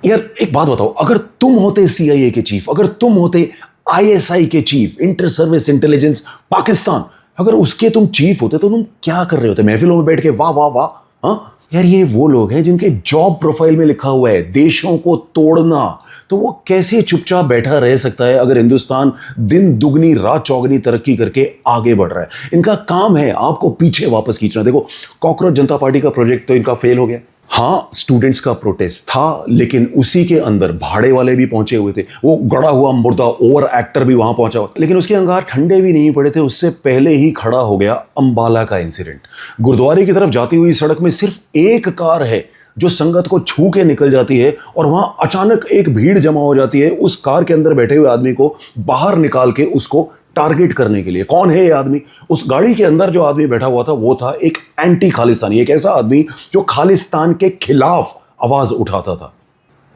यार एक बात बताओ, अगर तुम होते सीआईए के चीफ, अगर तुम होते आईएसआई के chief, inter service intelligence Pakistan, अगर उसके तुम चीफ होते तो तुम क्या कर रहे होते महफिलों में बैठ के वाह वाह वाह? हाँ यार, ये वो लोग हैं जिनके जॉब प्रोफाइल में लिखा हुआ है देशों को तोड़ना। तो वो कैसे चुपचाप बैठा रह सकता है अगर हिंदुस्तान दिन दुगनी रात चौगनी तरक्की करके आगे बढ़ रहा है? इनका काम है आपको पीछे वापस खींचना। देखो, कॉकरोच जनता पार्टी का प्रोजेक्ट तो इनका फेल हो गया। हाँ, स्टूडेंट्स का प्रोटेस्ट था, लेकिन उसी के अंदर भाड़े वाले भी पहुंचे हुए थे, वो गड़ा हुआ मुर्दा ओवर एक्टर भी वहां पहुंचा हुआ, लेकिन उसके अंगार ठंडे भी नहीं पड़े थे, उससे पहले ही खड़ा हो गया अंबाला का इंसिडेंट। गुरुद्वारे की तरफ जाती हुई सड़क में सिर्फ एक कार है जो संगत को छू के निकल जाती है, और वहां अचानक एक भीड़ जमा हो जाती है उस कार के अंदर बैठे हुए आदमी को बाहर निकाल के उसको टारगेट करने के लिए। कौन है ये आदमी? उस गाड़ी के अंदर जो आदमी बैठा हुआ था वो था एक एंटी खालिस्तानी, एक ऐसा आदमी जो खालिस्तान के खिलाफ आवाज उठाता था।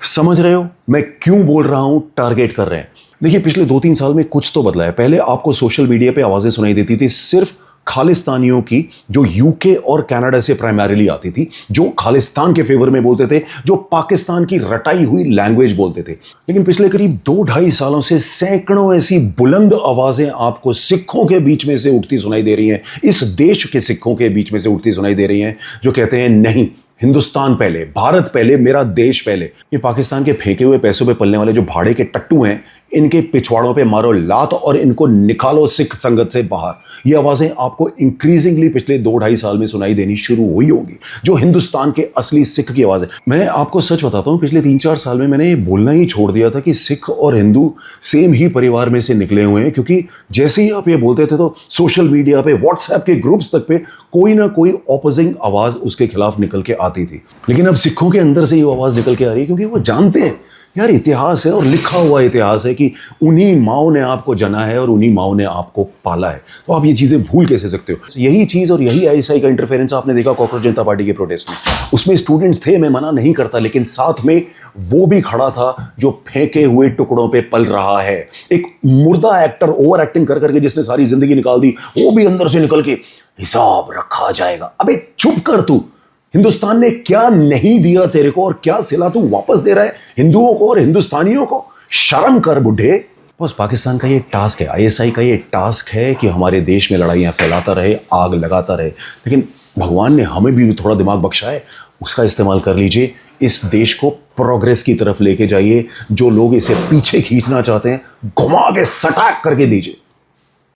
समझ रहे हो मैं क्यों बोल रहा हूं टारगेट कर रहे हैं? देखिए, पिछले 2-3 साल में कुछ तो बदला है। पहले आपको सोशल मीडिया पे आवाजें सुनाई देती थी सिर्फ खालिस्तानियों की, जो यूके और कनाडा से प्राइमरीली आती थी, जो खालिस्तान के फेवर में बोलते थे, जो पाकिस्तान की रटाई हुई लैंग्वेज बोलते थे। लेकिन पिछले करीब 2-2.5 सालों से सैकड़ों ऐसी बुलंद आवाजें आपको सिखों के बीच में से उठती सुनाई दे रही हैं, इस देश के सिखों के बीच में से उठती सुनाई दे रही हैं, जो कहते हैं नहीं, हिंदुस्तान पहले, भारत पहले, मेरा देश पहले। ये पाकिस्तान के फेंके हुए पैसों पे पलने वाले जो भाड़े के टट्टू हैं, इनके पिछवाड़ों पे मारो लात और इनको निकालो सिख संगत से बाहर। ये आवाजें आपको इंक्रीजिंगली पिछले 2-2.5 साल में सुनाई देनी शुरू हुई होगी, जो हिंदुस्तान के असली सिख की आवाज है। मैं आपको सच बताता हूं, पिछले 3-4 साल में मैंने ये बोलना ही छोड़ दिया था कि सिख और हिंदू सेम ही परिवार में से निकले हुए हैं, क्योंकि जैसे ही आप ये बोलते थे तो सोशल मीडिया पे, व्हाट्सएप के ग्रुप्स तक पे कोई ना कोई ऑपोजिंग आवाज उसके खिलाफ निकल के आती थी। लेकिन अब सिखों के अंदर से ये आवाज निकल के आ रही है, क्योंकि वो जानते हैं यार, इतिहास है और लिखा हुआ इतिहास है कि उन्हीं माओ ने आपको जना है और उन्हीं माओ ने आपको पाला है। तो आप ये चीजें भूल कैसे सकते हो? यही चीज और यही आईएसआई का इंटरफेरेंस आपने देखा कॉकरोच जनता पार्टी के प्रोटेस्ट में। उसमें स्टूडेंट्स थे, मैं मना नहीं करता, लेकिन साथ में वो भी खड़ा था जो फेंके हुए टुकड़ों पे पल रहा है। एक मुर्दा एक्टर ओवर एक्टिंग कर करके जिसने सारी जिंदगी निकाल दी, वो भी अंदर से निकल के हिसाब रखा जाएगा। अबे चुप कर तू। हिंदुस्तान ने क्या नहीं दिया तेरे को और क्या सिला तू वापस दे रहा है हिंदुओं को और हिंदुस्तानियों को? शर्म कर बुढ़े। बस पाकिस्तान का ये टास्क है, आईएसआई का ये टास्क है कि हमारे देश में लड़ाइयां फैलाता रहे, आग लगाता रहे। लेकिन भगवान ने हमें भी थोड़ा दिमाग बख्शा है, उसका इस्तेमाल कर लीजिए। इस देश को प्रोग्रेस की तरफ लेके जाइए। जो लोग इसे पीछे खींचना चाहते हैं, घुमा के सटाक करके दीजिए।